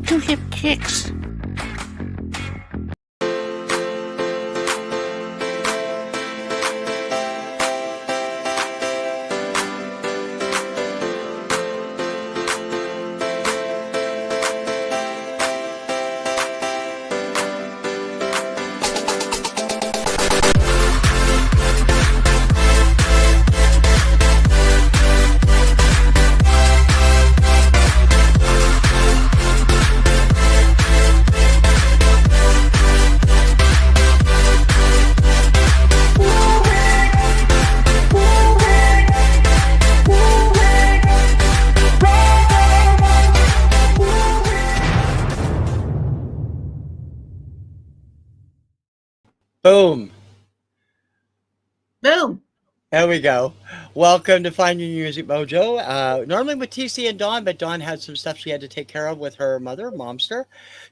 Two hip kicks. Boom. Boom. There we go. Welcome to Find Your Music Mojo. Normally with TC and Dawn, but Dawn had some stuff she had to take care of with her mother, Momster,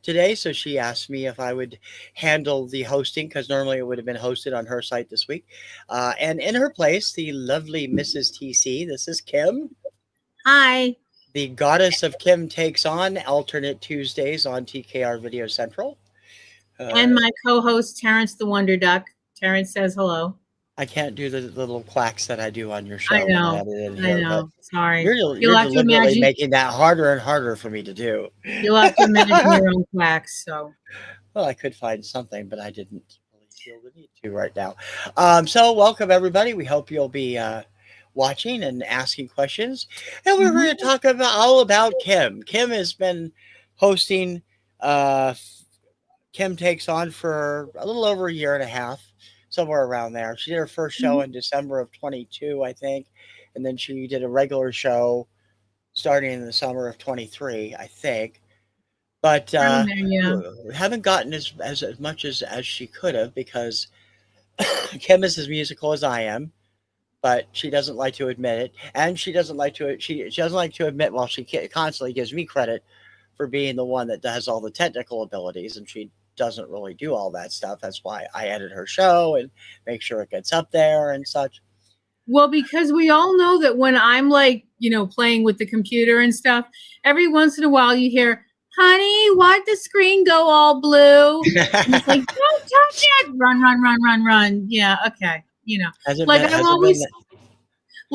today. So she asked me if I would handle the hosting because normally it would have been hosted on her site this week. And in her place, the lovely Mrs. TC. This is Kim. Hi. The goddess of Kim takes on alternate Tuesdays on TKR Video Central. And my co-host, Terrence the Wonder Duck. Terrence says hello. I can't do the little quacks that I do on your show. I know. I know. Sorry. You're deliberately making that harder and harder for me to do. You'll have to imagine your own quacks. So. Well, I could find something, but I didn't really feel the need to right now. So welcome, everybody. We hope you'll be watching and asking questions. And we're going to talk all about Kim. Kim has been hosting Kim Takes On for a little over a year and a half, somewhere around there. She did her first show in December of 22, I think. And then she did a regular show starting in the summer of 23, I think. But haven't gotten as much as she could have because Kim is as musical as I am, but she doesn't like to admit it. And she doesn't like to admit, well, she constantly gives me credit for being the one that does all the technical abilities, and she doesn't really do all that stuff. That's why I edit her show and make sure it gets up there and such. Well, because we all know that when I'm like, playing with the computer and stuff, every once in a while you hear, honey, why'd the screen go all blue? And it's like, don't touch it. Run. Yeah, okay.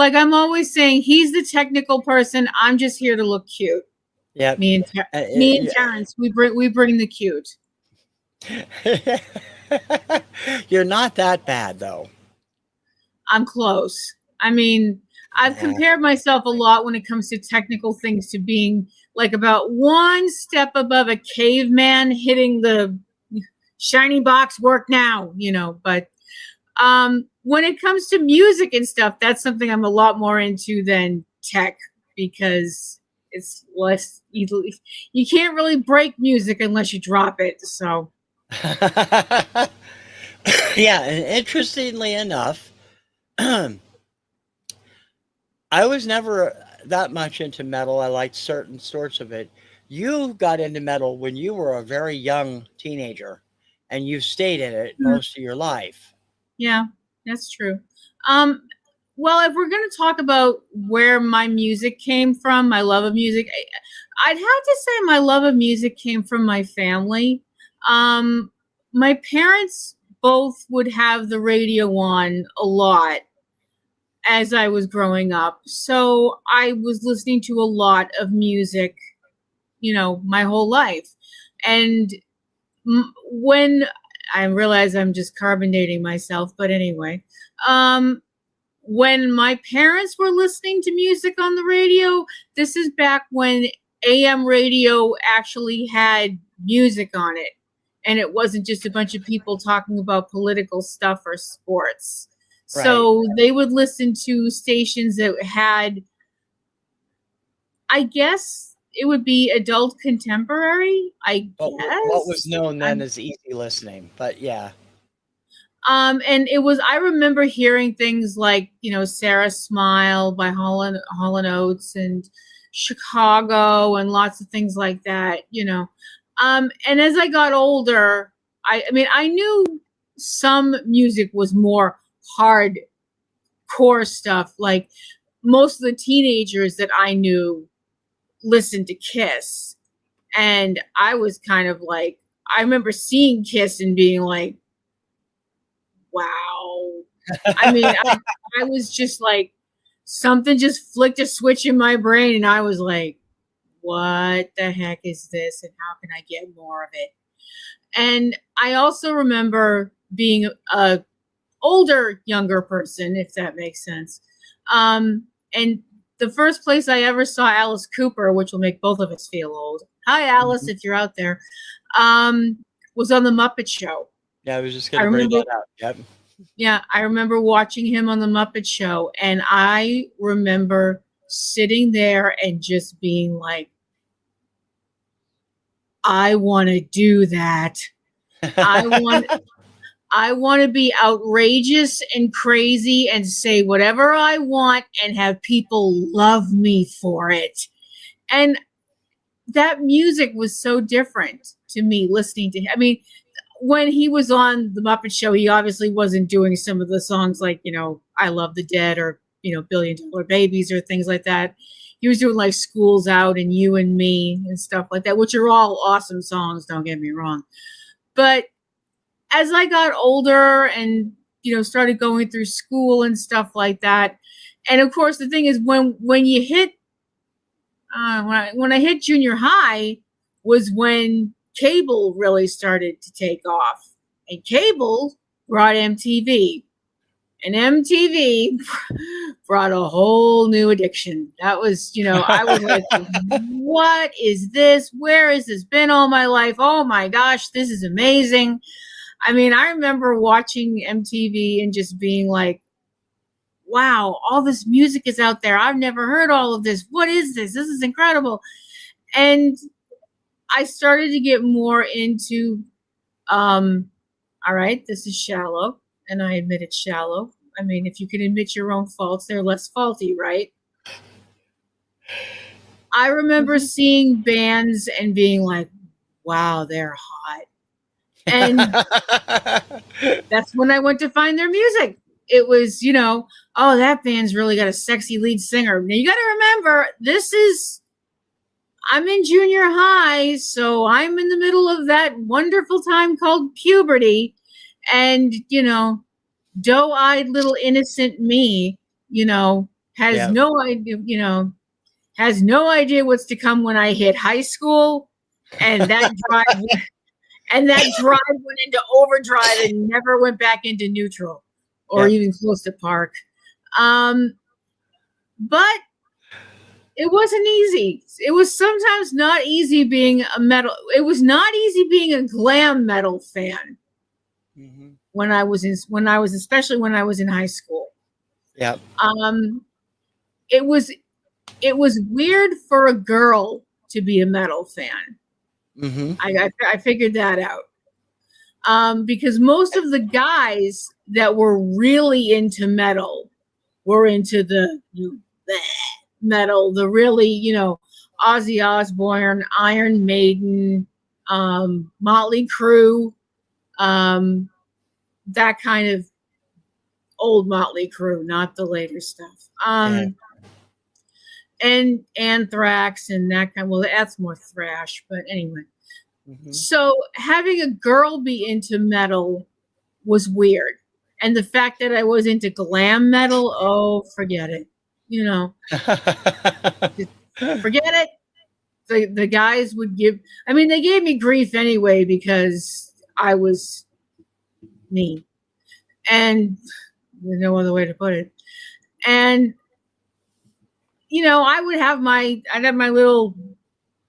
I'm always saying he's the technical person. I'm just here to look cute. Yeah. Me and Terrence, we bring the cute. You're not that bad though. I'm close. I mean, I've compared myself a lot when it comes to technical things to being like about one step above a caveman hitting the shiny box work now, but when it comes to music and stuff, that's something I'm a lot more into than tech because it's less easily. You can't really break music unless you drop it. So, yeah. And interestingly enough, I was never that much into metal. I liked certain sorts of it. You got into metal when you were a very young teenager, and you stayed in it most of your life. Yeah, that's true. Well, if we're going to talk about where my music came from, my love of music, I'd have to say my love of music came from my family. My parents both would have the radio on a lot as I was growing up. So I was listening to a lot of music, my whole life. And when I realize I'm just carbon dating myself, but anyway, when my parents were listening to music on the radio, this is back when AM radio actually had music on it. And it wasn't just a bunch of people talking about political stuff or sports. Right. So they would listen to stations that had, I guess it would be adult contemporary, I guess. What was known then as easy listening, but yeah. And it was, I remember hearing things like, Sarah Smile by Hall & Oates and Chicago and lots of things like that, And as I got older, I knew some music was more hardcore stuff. Like most of the teenagers that I knew listened to Kiss. And I was kind of like, I remember seeing Kiss and being like, wow. I mean, I was just like, something just flicked a switch in my brain, and I was like, what the heck is this, and how can I get more of it? And I also remember being a older, younger person, if that makes sense. And the first place I ever saw Alice Cooper, which will make both of us feel old. Hi, Alice, if you're out there. Was on the Muppet Show. Yeah, I was just gonna bring that out. Yep. Yeah, I remember watching him on the Muppet Show, and I remember sitting there and just being like, I want to do that. I want to be outrageous and crazy and say whatever I want and have people love me for it. And that music was so different to me listening to him. I mean, when he was on the Muppet Show, he obviously wasn't doing some of the songs like, I Love the Dead or, Billion Dollar Babies or things like that. He was doing like School's Out and You and Me and stuff like that, which are all awesome songs, don't get me wrong. But as I got older and, started going through school and stuff like that, and of course the thing is when you hit, when I hit junior high was when cable really started to take off, and cable brought MTV, and MTV brought a whole new addiction. That was, I was like, what is this? Where has this been all my life? Oh my gosh, this is amazing. I mean, I remember watching MTV and just being like, wow, all this music is out there. I've never heard all of this. What is this? This is incredible. And I started to get more into, all right, this is shallow, and I admit it's shallow. I mean, if you can admit your own faults, they're less faulty, right? I remember seeing bands and being like, wow, they're hot. And that's when I went to find their music. It was, oh, that band's really got a sexy lead singer. Now you got to remember, I'm in junior high, so I'm in the middle of that wonderful time called puberty. And, doe-eyed little innocent me, has no idea, has no idea what's to come when I hit high school. And that drive went into overdrive and never went back into neutral or even close to park. But it wasn't easy. It was sometimes not easy being a metal. It was not easy being a glam metal fan. Mm-hmm. Especially when I was in high school. Yeah. It was weird for a girl to be a metal fan. Mm-hmm. I figured that out. Because most of the guys that were really into metal were into the metal, the really, Ozzy Osbourne, Iron Maiden, Motley Crue, that kind of old Motley Crue, not the later stuff. And Anthrax and that kind. Well, that's more thrash, but anyway. Mm-hmm. So having a girl be into metal was weird, and the fact that I was into glam metal, oh, forget it. Forget it. The guys would they gave me grief anyway because I was me, and there's no other way to put it. And I'd have my little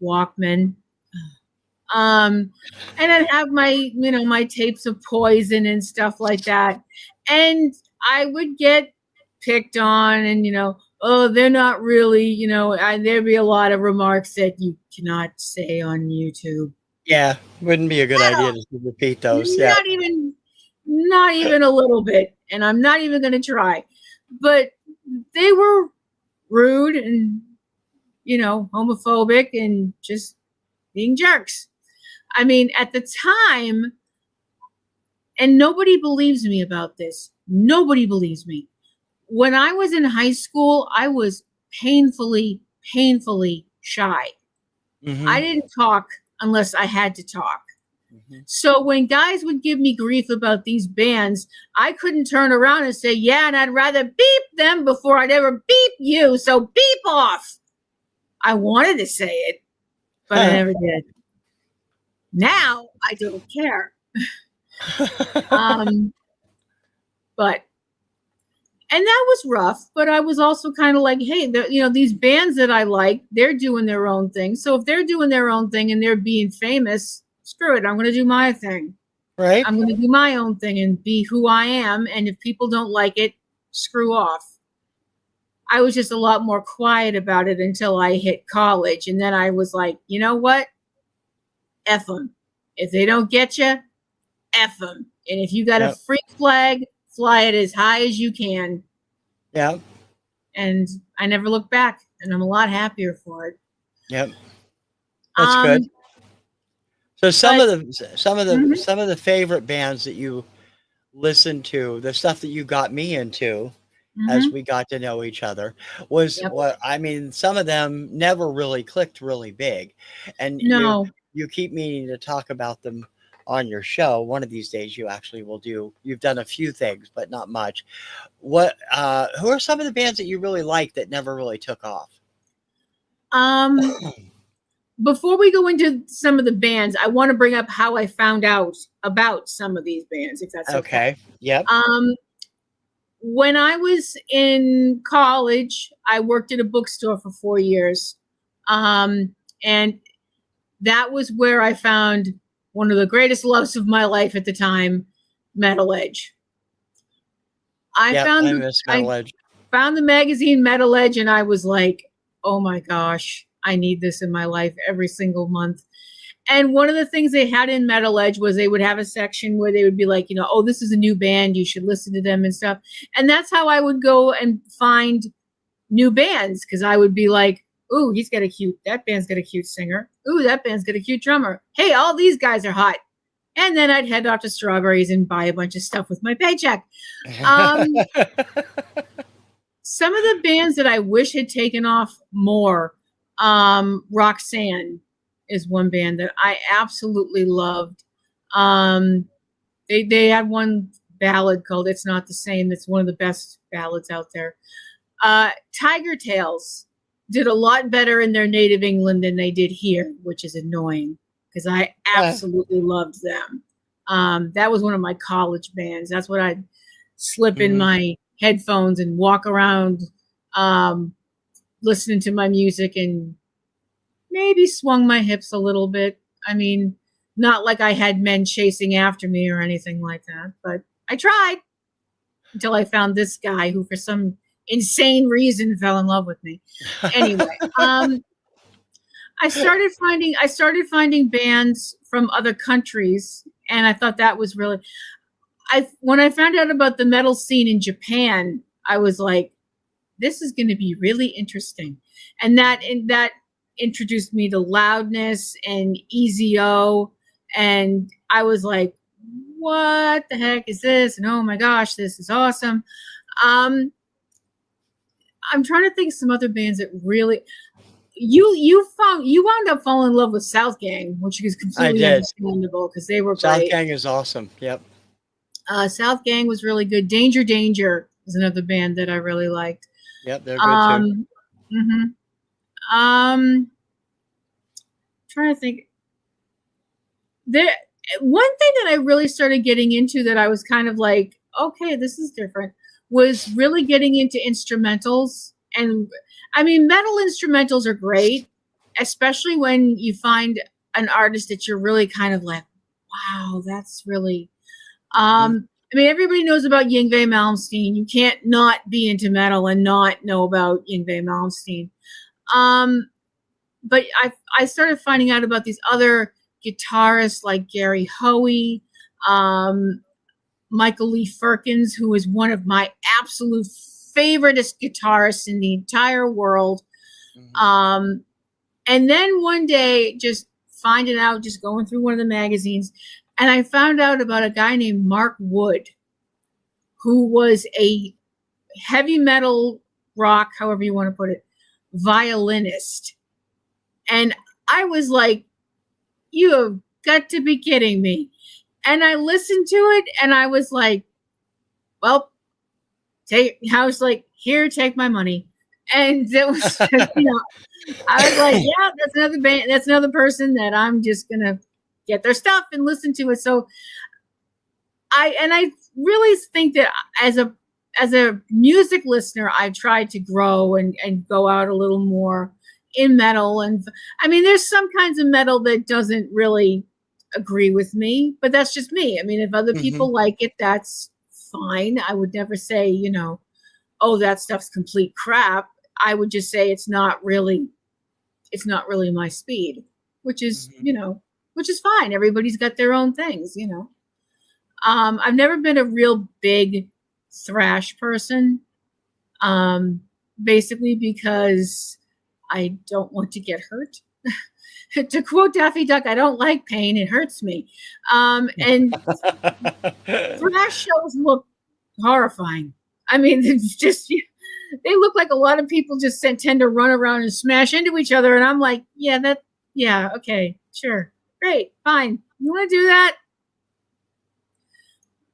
Walkman, and I'd have my my tapes of Poison and stuff like that, and I would get picked on, and oh, they're not really, there'd be a lot of remarks that you cannot say on YouTube. Yeah, wouldn't be a good idea to repeat those. Not even a little bit, and I'm not even going to try. But they were rude and, homophobic and just being jerks. I mean, at the time, and nobody believes me about this. Nobody believes me. When I was in high school, I was painfully shy. I Mm-hmm. didn't talk unless I had to talk. Mm-hmm. So when guys would give me grief about these bands, I couldn't turn around and say, yeah, and I'd rather beep them before I'd ever beep you. So beep off. I wanted to say it, but I never did. Now I don't care. Um, but and that was rough, but I was also kind of like, hey, these bands that I like, they're doing their own thing. So if they're doing their own thing and they're being famous, screw it. I'm going to do my thing. Right? I'm going to do my own thing and be who I am. And if people don't like it, screw off. I was just a lot more quiet about it until I hit college. And then I was like, you know what? F them. If they don't get you, F them. And if you got a Yep. free flag, fly it as high as you can. Yep. And I never looked back. And I'm a lot happier for it. Yep. That's good. So some but- of the favorite bands that you listen to, the stuff that you got me into as we got to know each other was Yep. what I mean, some of them never really clicked really big. And No. you keep meaning to talk about them on your show. One of these days you actually will do. You've done a few things, but not much. What who are some of the bands that you really like that never really took off? Before we go into some of the bands, I want to bring up how I found out about some of these bands, if that's okay. Yep. When I was in college, I worked at a bookstore for 4 years. And that was where I found one of the greatest loves of my life at the time, Metal Edge. I found the magazine Metal Edge, and I was like, oh my gosh, I need this in my life every single month. And one of the things they had in Metal Edge was they would have a section where they would be like, oh, this is a new band, you should listen to them and stuff. And that's how I would go and find new bands, because I would be like, ooh, that band's got a cute singer. Ooh, that band's got a cute drummer. Hey, all these guys are hot. And then I'd head off to Strawberries and buy a bunch of stuff with my paycheck. Some of the bands that I wish had taken off more, Roxanne is one band that I absolutely loved. They had one ballad called "It's Not the Same." That's one of the best ballads out there. Tiger Tails did a lot better in their native England than they did here, which is annoying because I absolutely loved them. That was one of my college bands. That's what I'd slip in my headphones and walk around listening to my music and maybe swung my hips a little bit. I mean, not like I had men chasing after me or anything like that, but I tried until I found this guy who for some insane reason fell in love with me. Anyway, I started finding bands from other countries, and I thought that was really when I found out about the metal scene in Japan, I was like, this is going to be really interesting. And that introduced me to Loudness and EZO, and I was like, what the heck is this? And oh my gosh, this is awesome. I'm trying to think of some other bands that really you wound up falling in love with South Gang, which is completely understandable because they were South great. Gang is awesome. Yep. South Gang was really good. Danger Danger is another band that I really liked. Yep, they're good too. Trying to think. One thing that I really started getting into that I was kind of like, okay, this is different, was really getting into instrumentals. And I mean, metal instrumentals are great, especially when you find an artist that you're really kind of like, wow, that's really. I mean, everybody knows about Yngwie Malmsteen. You can't not be into metal and not know about Yngwie Malmsteen. But I started finding out about these other guitarists like Gary Hoey, Michael Lee Firkins, who is one of my absolute favoriteest guitarists in the entire world. And then one day, just finding out, just going through one of the magazines, and I found out about a guy named Mark Wood, who was a heavy metal rock, however you want to put it, violinist. And I was like, you have got to be kidding me. And I listened to it and I was like, well, I was like, here, take my money. And it was, I was like, yeah, that's another band, that's another person that I'm just gonna get their stuff and listen to it. So I really think that as a music listener, I tried to grow and go out a little more in metal. And I mean, there's some kinds of metal that doesn't really agree with me, but that's just me. I mean, if other Mm-hmm. people like it, that's fine. I would never say, oh, that stuff's complete crap. I would just say it's not really my speed, which is, Mm-hmm. which is fine. Everybody's got their own things. I've never been a real big thrash person, basically because I don't want to get hurt. To quote Daffy Duck, I don't like pain; it hurts me. And thrash shows look horrifying. I mean, it's just they look like a lot of people just tend to run around and smash into each other, and I'm like, yeah, okay, sure, great, fine. You want to do that?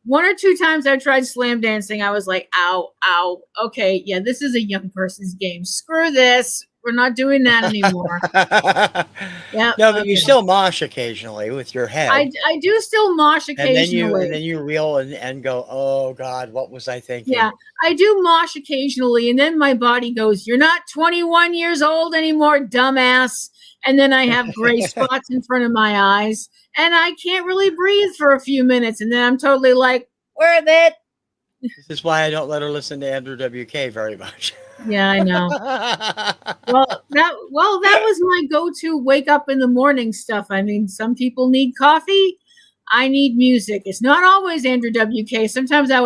One or two times I tried slam dancing. I was like, ow, ow. Okay, yeah, this is a young person's game. Screw this. We're not doing that anymore. Yeah, No, but you okay. still mosh occasionally with your head, I do still mosh and occasionally. then you reel and go, "Oh God, what was I thinking?" Yeah, I do mosh occasionally, and then my body goes, "You're not 21 years old anymore, dumbass." And then I have gray spots in front of my eyes, and I can't really breathe for a few minutes, and then I'm totally like, "Worth it." This is why I don't let her listen to Andrew WK very much. Yeah, I know. Well, that was my go-to wake up in the morning stuff. I mean, some people need coffee. I need music. It's not always Andrew WK. Sometimes I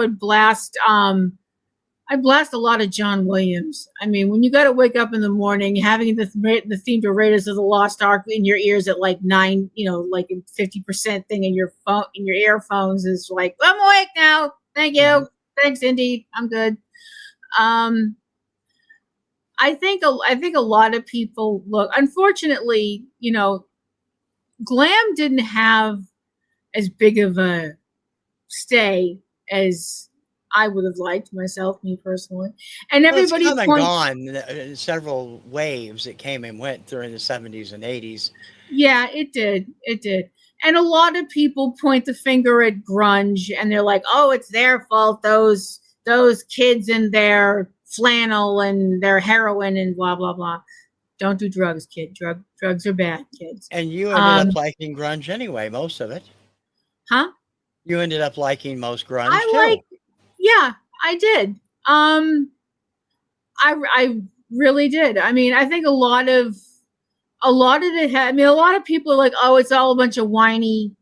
blast a lot of John Williams. I mean, when you got to wake up in the morning, having the theme to Raiders of the Lost Ark in your ears at like 9, like 50% thing in your phone in your earphones is like, I'm awake now. Thank Mhm. you. Thanks, Indy. I'm good. Um, I think a lot of people look. Unfortunately, glam didn't have as big of a stay as I would have liked myself, me personally. And Well, it's everybody come and points. gone in several waves. It came and went during the 70s and 80s. Yeah, it did. It did. And a lot of people point the finger at grunge and they're like, "Oh, it's their fault. Those kids and their flannel and their heroin and blah blah blah." Don't do drugs, kid. Drugs are bad, kids. And you ended up Um, liking grunge anyway, most of it. huh? You ended up liking most grunge I too. yeah, I did. I really did. I mean, I think a lot of it had. I mean, a lot of people are like, "Oh, it's all a bunch of whiny,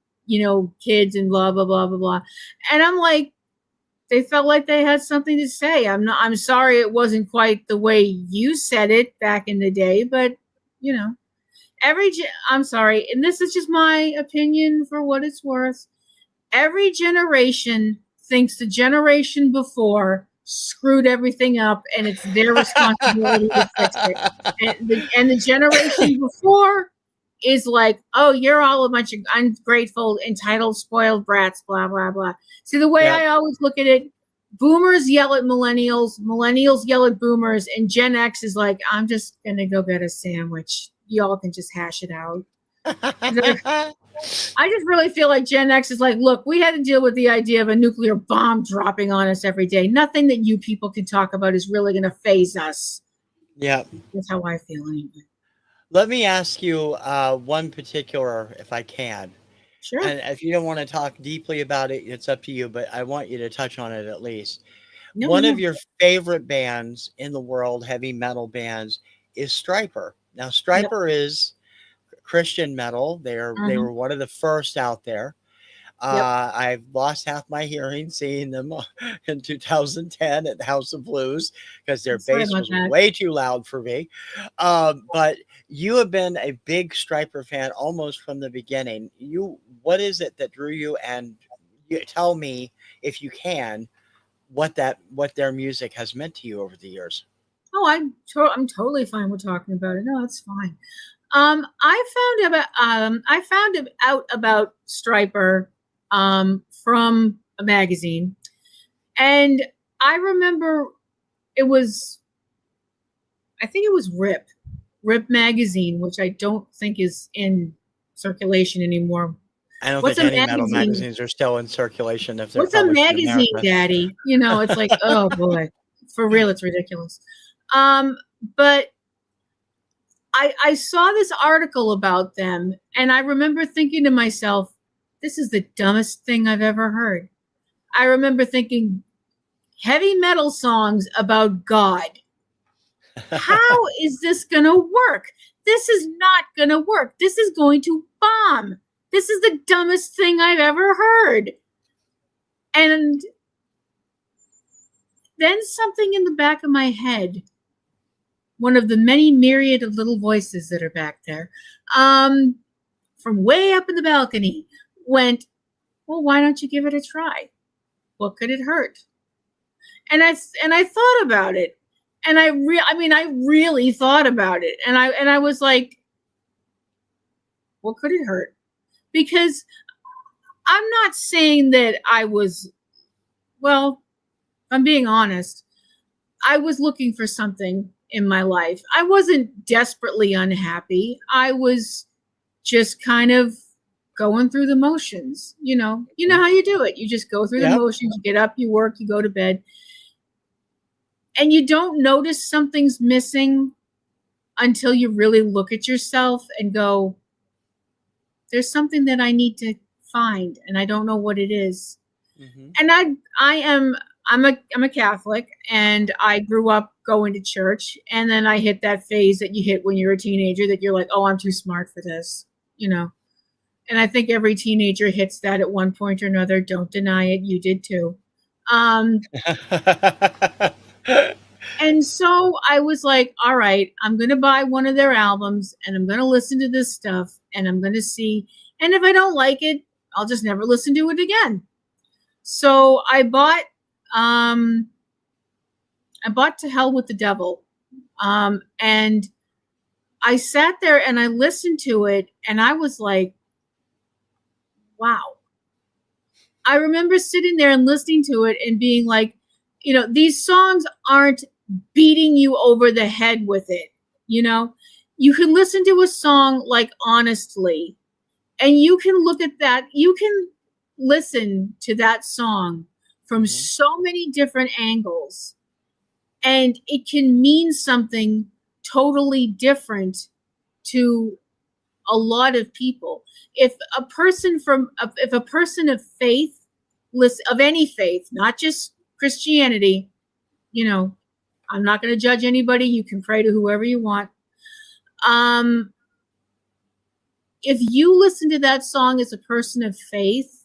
kids and blah blah blah blah blah," and I'm like, they felt like they had something to say. I'm sorry it wasn't quite the way you said it back in the day, but you know, I'm sorry, and this is just my opinion for what it's worth. Every generation thinks the generation before screwed everything up and it's their responsibility to fix it. And the generation before is like, oh, you're all a bunch of ungrateful, entitled, spoiled brats, blah, blah, blah. See, the way Yeah. I always look at it, boomers yell at millennials yell at boomers, and Gen X is like, I'm just going to go get a sandwich. Y'all can just hash it out. I just really feel like Gen X is like, look, we had to deal with the idea of a nuclear bomb dropping on us every day. Nothing that you people can talk about is really going to phase us. Yeah. That's how I feel anyway. Let me ask you one particular, if I can. Sure. And if you don't want to talk deeply about it, it's up to you, but I want you to touch on it at least. No, One of no. your favorite bands in the world, heavy metal bands, is Striper. Now, Yep. Striper is Christian metal. They Uh-huh. were one of the first out there. Yep. I've lost half my hearing seeing them in 2010 at the House of Blues because their Sorry bass about was that. way too loud for me. But you have been a big Striper fan almost from the beginning. What is it that drew you? And you tell me if you can what their music has meant to you over the years. Oh, I'm totally fine with talking about it. No, it's fine. I found out about Striper from a magazine, and I remember it was, I think it was Rip magazine, which I don't think is in circulation anymore. I don't What's think a any metal magazine? magazines are still in circulation if they're What's a published in magazine, America. Daddy? You know, it's like, oh boy, for real, it's ridiculous. But I saw this article about them, and I remember thinking to myself, this is the dumbest thing I've ever heard. I remember thinking, heavy metal songs about God. How is this going to work? This is not going to work. This is going to bomb. This is the dumbest thing I've ever heard. And then something in the back of my head, one of the many myriad of little voices that are back there, from way up in the balcony, went, well, why don't you give it a try? What could it hurt? And I thought about it, and I really thought about it, and I was like, what could it hurt? Because I'm not saying that I was, well, if I'm being honest, I was looking for something in my life. I wasn't desperately unhappy. I was just kind of going through the motions. You know how you do it. You just go through the motions. You get up, you work, you go to bed, and you don't notice something's missing until you really look at yourself and go, there's something that I need to find, and I don't know what it is. Mm-hmm. And I'm a Catholic, and I grew up going to church, and then I hit that phase that you hit when you're a teenager that you're like, oh, I'm too smart for this, And I think every teenager hits that at one point or another. Don't deny it. You did too. And so I was like, all right, I'm going to buy one of their albums, and I'm going to listen to this stuff, and I'm going to see. And if I don't like it, I'll just never listen to it again. So I bought To Hell with the Devil. And I sat there and I listened to it, and I was like, wow. I remember sitting there and listening to it and being like, these songs aren't beating you over the head with it. You can listen to a song like honestly, and you can look at that. You can listen to that song from so many different angles, and it can mean something totally different to a lot of people. If a person of faith, of any faith, not just Christianity, I'm not going to judge anybody. You can pray to whoever you want. If you listen to that song as a person of faith,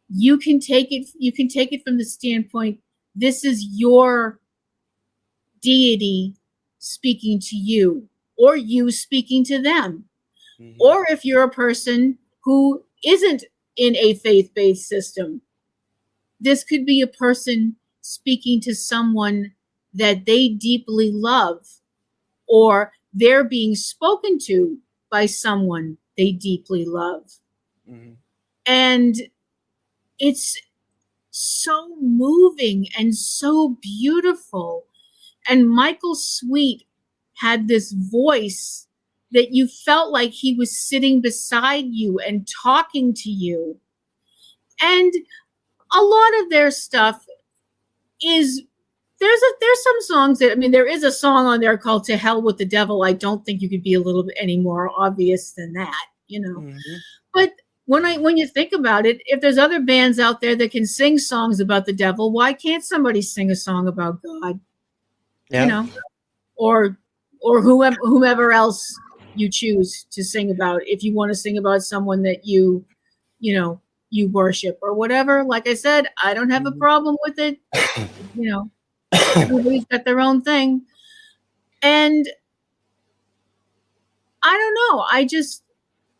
you can take it from the standpoint, this is your deity speaking to you, or you speaking to them. Mm-hmm. Or if you're a person who isn't in a faith-based system, this could be a person speaking to someone that they deeply love, or they're being spoken to by someone they deeply love. Mm-hmm. And it's so moving and so beautiful. And Michael Sweet had this voice that you felt like he was sitting beside you and talking to you. And a lot of their stuff is, there's some songs that, there is a song on there called To Hell with the Devil. I don't think you could be a little bit any more obvious than that, Mm-hmm. But when you think about it, if there's other bands out there that can sing songs about the devil, why can't somebody sing a song about God? Yeah. Or whomever else you choose to sing about. If you want to sing about someone that you worship or whatever, like I said, I don't have a problem with it. Everybody's got their own thing. And I don't know.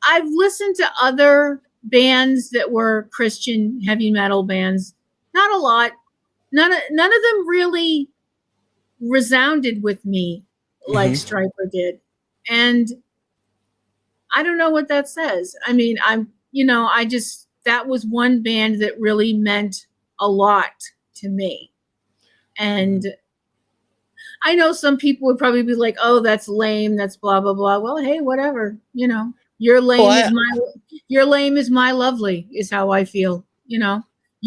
I've listened to other bands that were Christian heavy metal bands. Not a lot. None of them really resounded with me like Striper did. And I don't know what that says. I mean, that was one band that really meant a lot to me. And I know some people would probably be like, "Oh, that's lame. That's blah blah blah." Well, hey, whatever. Your Well, lame is my lovely is how I feel. You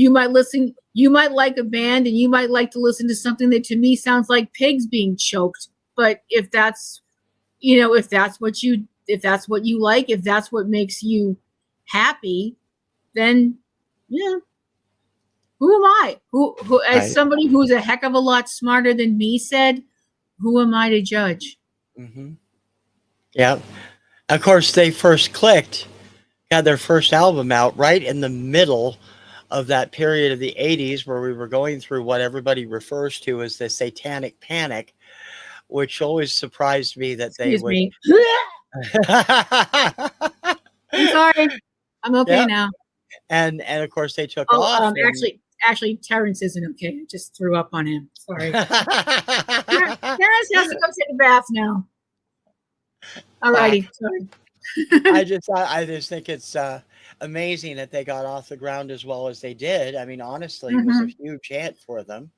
might like a band and you might like to listen to something that to me sounds like pigs being choked. But if that's what you like, if that's what makes you happy, then yeah, who am I? Who as right. somebody who's a heck of a lot smarter than me said, who am I to judge? Hmm. Yeah. Of course, they first clicked, got their first album out right in the middle of that period of the 80s where we were going through what everybody refers to as the satanic panic, which always surprised me that they Excuse would. me. I'm sorry. I'm okay Yeah. now. And of course they took Oh, off and actually, Terrence isn't okay. I just threw up on him. Sorry. Terrence has to go take a bath now. Alrighty. Sorry. I just think it's amazing that they got off the ground as well as they did. I mean, honestly, it was a Mm-hmm. huge hit for them.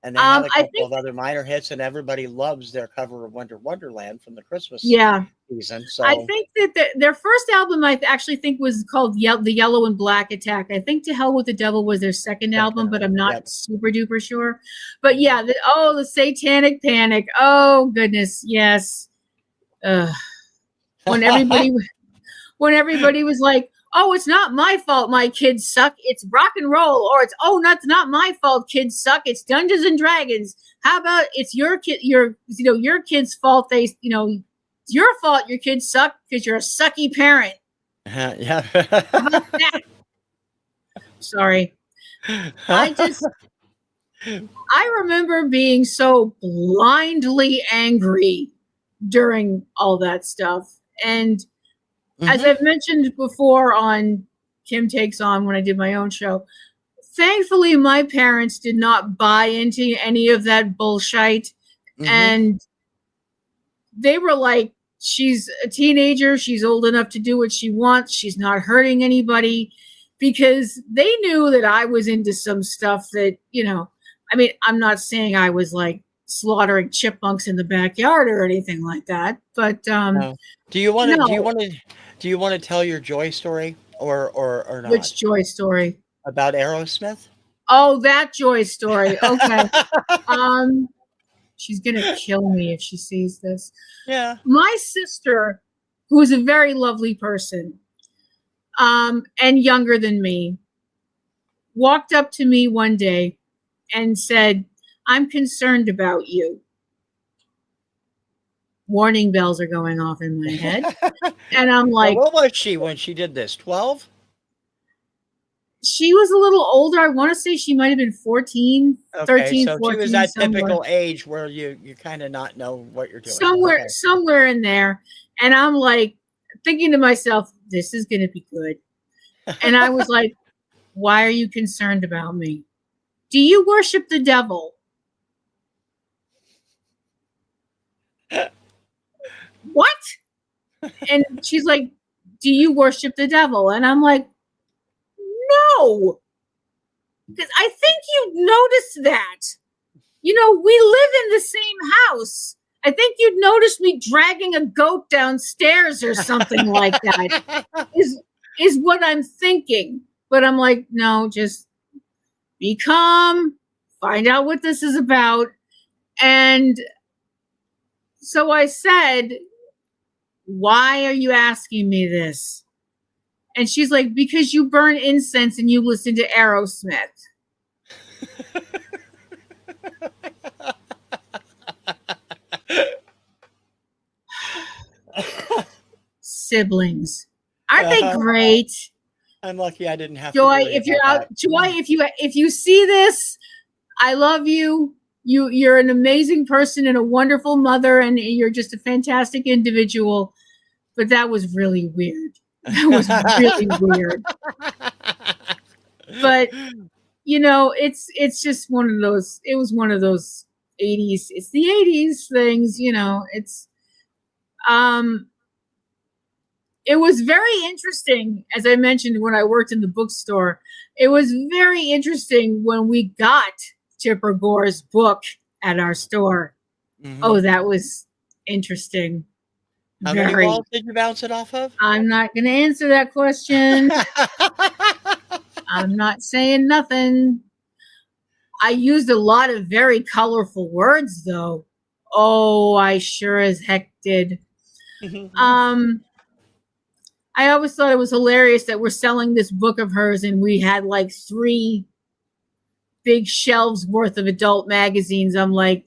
And they had a I couple think, of other minor hits, and everybody loves their cover of Winter Wonderland from the Christmas yeah, season. I So, think that their first album, I actually think, was called The Yellow and Black Attack. I think To Hell with the Devil was their second album, but I'm not yep. super duper sure. But yeah, the Satanic Panic. Oh goodness, yes. Ugh. When everybody when everybody was like, "Oh, it's not my fault my kids suck. It's rock and roll," or it's, "Oh, not my fault kids suck. It's Dungeons and Dragons." How about it's your kids' fault it's your fault your kids suck because you're a sucky parent. Yeah. How about that? Sorry. I just I remember being so blindly angry during all that stuff. And as Hmm. I've mentioned before on Kim Takes On when I did my own show, thankfully my parents did not buy into any of that bullshit. Hmm. And they were like, she's a teenager, she's old enough to do what she wants, she's not hurting anybody, because they knew that I was into some stuff that, I mean, I'm not saying I was like slaughtering chipmunks in the backyard or anything like that, but No. Do you want to? Do you no. want to? Do you want to tell your joy story or not Which joy story? about Aerosmith? Oh, that joy story. Okay. Um, she's gonna kill me if she sees this. Yeah. My sister, who is a very lovely person, and younger than me, walked up to me one day and said, "I'm concerned about you." Warning bells are going off in my head. And I'm Now, like, what was she when she did this? 12? she was a little older. I want to say she might have been 14, Okay, 13, so she was 14, that somewhere. typical age where you kind of not know what you're doing. Somewhere, Okay. somewhere in there. And I'm like thinking to myself, this is going to be good. And I was like, why are you concerned about me? Do you worship the devil? What? And she's like, do you worship the devil? And I'm like, no, because I think you noticed that. We live in the same house. I think you'd notice me dragging a goat downstairs or something like that. Is what I'm thinking. But I'm like, no, just be calm, find out what this is about. And so I said, why are you asking me this? And she's like, because you burn incense and you listen to Aerosmith. Siblings. Aren't they great? I'm lucky I didn't have to Joy, worry if you're about out, that. Joy, if you see this, I love you. You're an amazing person and a wonderful mother, and you're just a fantastic individual. But that was really weird. That was really weird. But it's just one of those. It was one of those 80s. It's the 80s things. It's um it was very interesting, as I mentioned when I worked in the bookstore. It was very interesting when we got Tipper Gore's book at our store. Oh, that was interesting. How many Very. walls did you bounce it off of? I'm not going to answer that question. I'm not saying nothing. I used a lot of very colorful words, though. Oh, I sure as heck did. I always thought it was hilarious that we're selling this book of hers and we had like 3 big shelves worth of adult magazines. I'm like,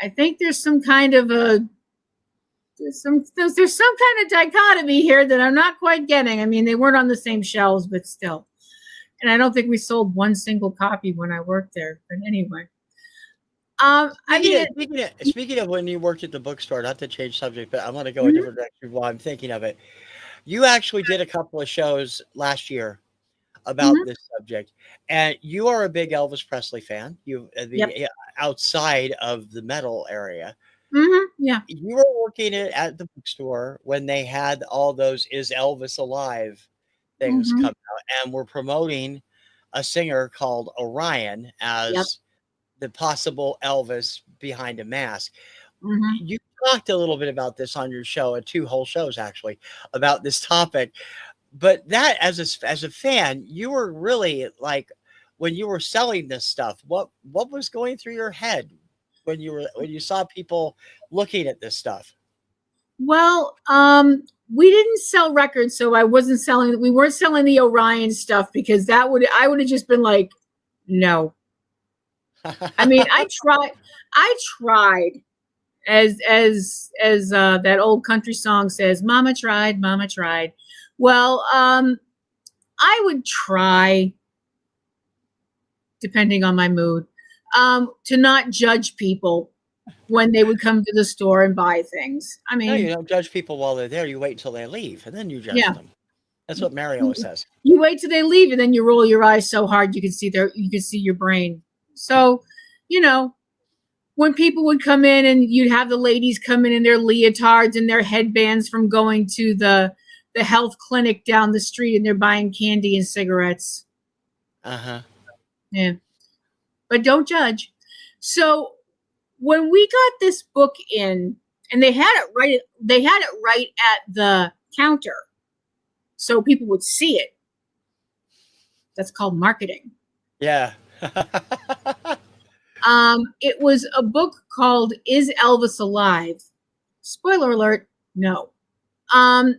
I think there's some kind of there's some kind of dichotomy here that I'm not quite getting. I mean, they weren't on the same shelves, but still. And I don't think we sold one single copy when I worked there. But anyway. Speaking of when you worked at the bookstore, not to change subject, but I'm going to go a different direction while I'm thinking of it. You actually did a couple of shows last year about this subject, and you are a big Elvis Presley fan. You outside of the metal area. Yeah. You were working at the bookstore when they had all those "Is Elvis Alive" things come out, and we're promoting a singer called Orion as the possible Elvis behind a mask. You talked a little bit about this on your show, 2 whole shows actually, about this topic. But that as a fan, you were really like, when you were selling this stuff, what was going through your head when you saw people looking at this stuff? Well, we didn't sell records, so we weren't selling the Orion stuff because I would have just been like, no. I mean, I tried as that old country song says, Mama tried, Mama tried. Well, I would try, depending on my mood, to not judge people when they would come to the store and buy things. I mean, no, you don't judge people while they're there. You wait until they leave, and then you judge them. That's what Mary always says. You wait till they leave, and then you roll your eyes so hard you can see your brain. So, when people would come in and you'd have the ladies come in their leotards and their headbands from going to the health clinic down the street, and they're buying candy and cigarettes. Yeah. But don't judge. So when we got this book in, and they had it right at the counter so people would see it. That's called marketing. Yeah. It was a book called Is Elvis Alive? Spoiler alert, no. And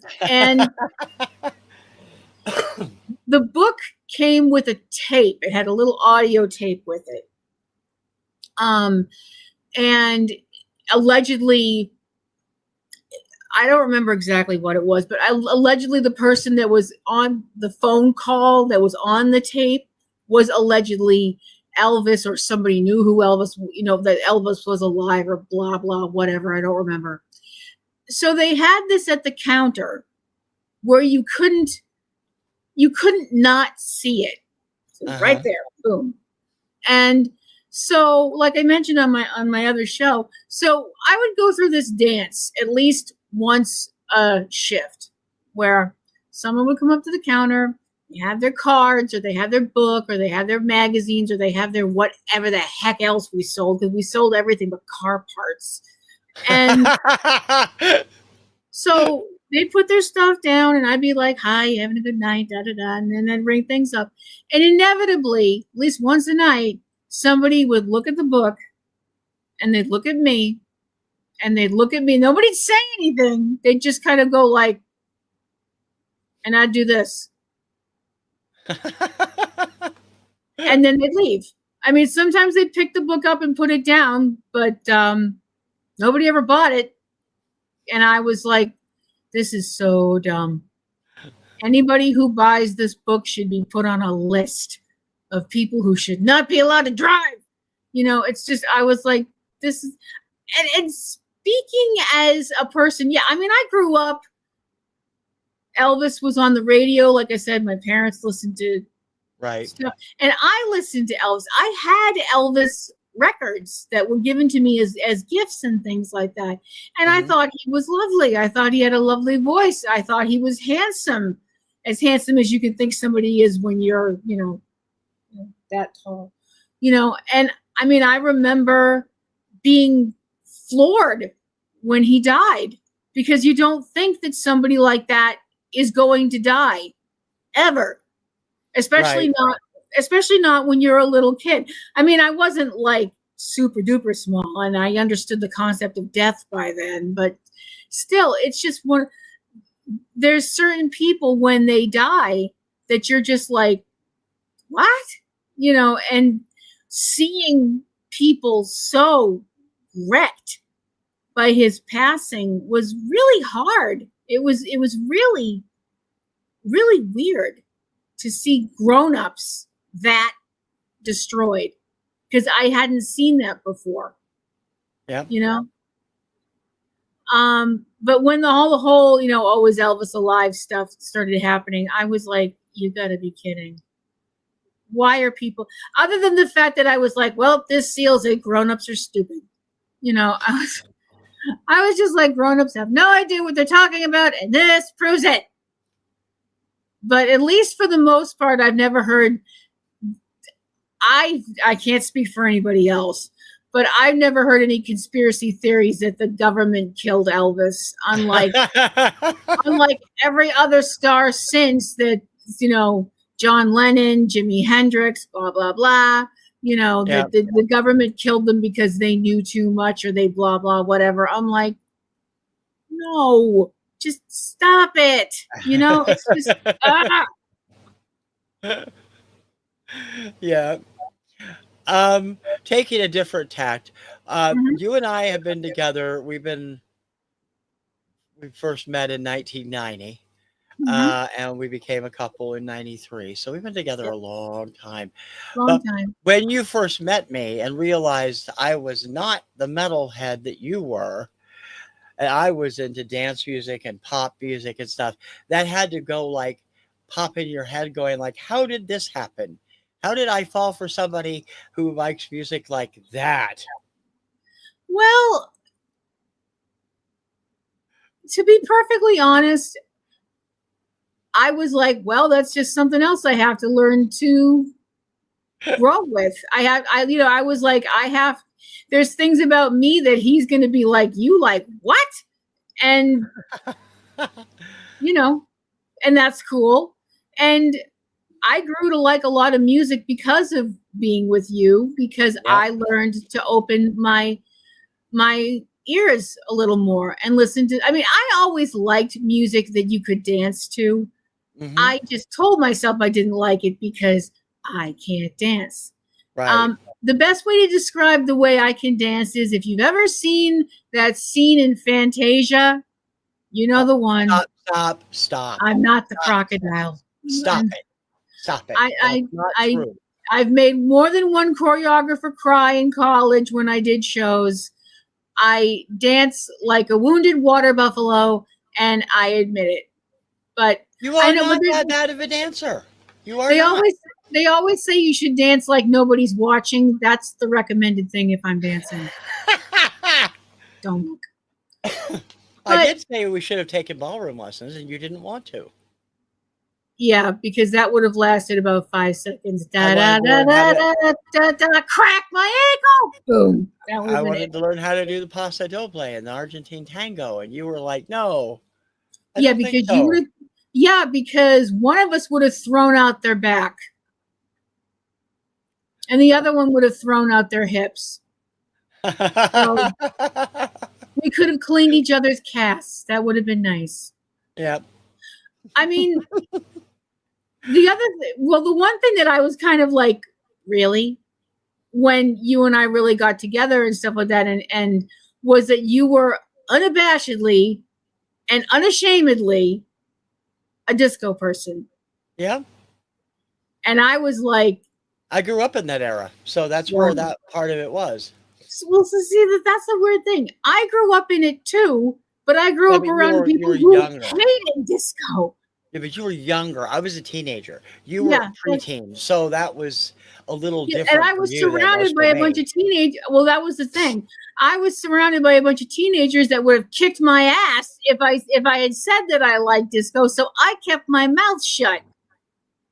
the book came with a tape. It had a little audio tape with it. And allegedly, I don't remember exactly what it was, but allegedly the person that was on the phone call that was on the tape was allegedly Elvis, or somebody knew who Elvis, that Elvis was alive, or blah, blah, whatever. I don't remember. So they had this at the counter where you couldn't not see it. So right there, boom. And so, like I mentioned on my other show, so I would go through this dance at least once a shift, where someone would come up to the counter, they have their cards, or they have their book, or they have their magazines, or they have their whatever the heck else we sold, because we sold everything but car parts. And so they put their stuff down, and I'd be like, hi, having a good night, da-da-da, and then I'd ring things up. And inevitably, at least once a night, somebody would look at the book, and they'd look at me, and they'd look at me. Nobody'd say anything. They'd just kind of go like, and I'd do this. And then they'd leave. I mean, sometimes they'd pick the book up and put it down, but nobody ever bought it. And I was like, this is so dumb. Anybody who buys this book should be put on a list of people who should not be allowed to drive. It's just, I was like, this is, and speaking as a person, I mean, I grew up, Elvis was on the radio. Like I said, my parents listened to stuff, and I listened to Elvis. I had Elvis records that were given to me as gifts and things like that. And I Mhm. thought he was lovely. I thought he had a lovely voice. I thought he was handsome as you can think somebody is when you're, that tall, and I mean, I remember being floored when he died, because you don't think that somebody like that is going to die ever, especially Right. not when you're a little kid. I mean, I wasn't like super duper small, and I understood the concept of death by then, but still, it's just one. There's certain people when they die that you're just like, what? And seeing people so wrecked by his passing was really hard. It was really, really weird to see grown-ups that destroyed, because I hadn't seen that before, Yeah. you know? But when the whole, oh, is Elvis alive stuff started happening, I was like, you gotta be kidding. Why are people, other than the fact that I was like, well, this seals it, grown-ups are stupid. I was just like, grown-ups have no idea what they're talking about, and this proves it. But at least for the most part, I've never heard, I can't speak for anybody else, but I've never heard any conspiracy theories that the government killed Elvis, unlike every other star since that, John Lennon, Jimi Hendrix, blah, blah, blah, Yeah. that the government killed them because they knew too much, or they blah, blah, whatever. I'm like, no, just stop it. It's just, ah. Yeah. Taking a different tact. Mhm, You and I have been together. We first met in 1990, mhm. and we became a couple in 93. So we've been together Yep, a long time. long But time. when you first met me and realized I was not the metalhead that you were, and I was into dance music and pop music and stuff, that had to go like pop in your head going like, how did this happen? How did I fall for somebody who likes music like that? Well, to be perfectly honest, I was like, well, that's just something else I have to learn to grow with. I was like, there's things about me that he's going to be like, you like what? And, you know, and that's cool. And I grew to like a lot of music because of being with you, because Yep. I learned to open my ears a little more and listen to. I mean, I always liked music that you could dance to. Hmm. I just told myself I didn't like it because I can't dance. Right. The best way to describe the way I can dance is, if you've ever seen that scene in Fantasia, you know Oh, the one. stop, stop, stop, I'm not the stop, crocodile. stop it. Stop it. I That's I not I true. I've made more than one choreographer cry in college when I did shows. I dance like a wounded water buffalo, and I admit it. But You I are know, but not that bad of a dancer. You are they not. always they always say you should dance like nobody's watching. That's the recommended thing if I'm dancing. Don't look. I But did say we should have taken ballroom lessons, and you didn't want to. yeah, because that would have lasted about 5 seconds. I Da da wanted to da learn how da to. da da da. Crack my ankle. Boom. That would I have been it. wanted to learn how to do the paso doble and the Argentine tango, and you were like, "No, I Yeah, don't think because you would so." have. Yeah, because one of us would have thrown out their back, and the other one would have thrown out their hips. So we could have cleaned each other's casts. That would have been nice. Yeah. I mean, the one thing that I was kind of like, really, when you and I really got together and stuff like that, and was that you were unabashedly and unashamedly a disco person. Yeah. And I was like, I grew up in that era, so that's where well, that part of it was. so see, that's the weird thing. I grew up in it too, but I grew Yeah, up but around you people were who younger. hated disco. Yeah, but you were younger. I was a teenager. You were Yeah, preteen, so that was a little yeah, and different I for was you than it was surrounded by for a bunch me. of teenage. Well, that was the thing. I was surrounded by a bunch of teenagers that would have kicked my ass if I had said that I liked disco. So I kept my mouth shut.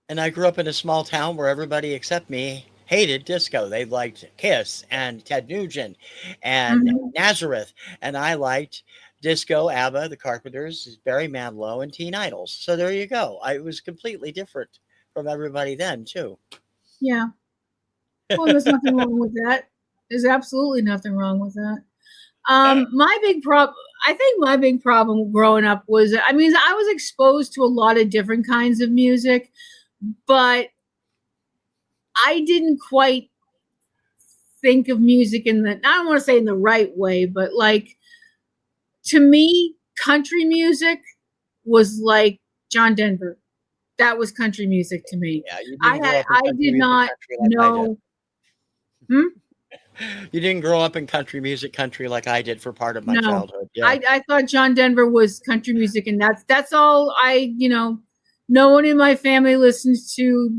And I grew up in a small town where everybody except me hated disco. They liked Kiss and Ted Nugent and Mhm. Nazareth, and I liked disco, ABBA, The Carpenters, Barry Manilow, and Teen Idols. So there you go. I was completely different from everybody then too. Yeah. Well, there's nothing wrong with that. There's absolutely nothing wrong with that. My big problem, I think my big problem growing up was, I mean, I was exposed to a lot of different kinds of music, but I didn't quite think of music in the, I don't want to say in the right way, but like to me, country music was like John Denver. That was country music to me. Yeah, you didn't grow up in I country did music not country like I did. know. Hmm? You didn't grow up in country music country like I did for part of my No, childhood. Yeah. I thought John Denver was country music, and that's all I, no one in my family listens to,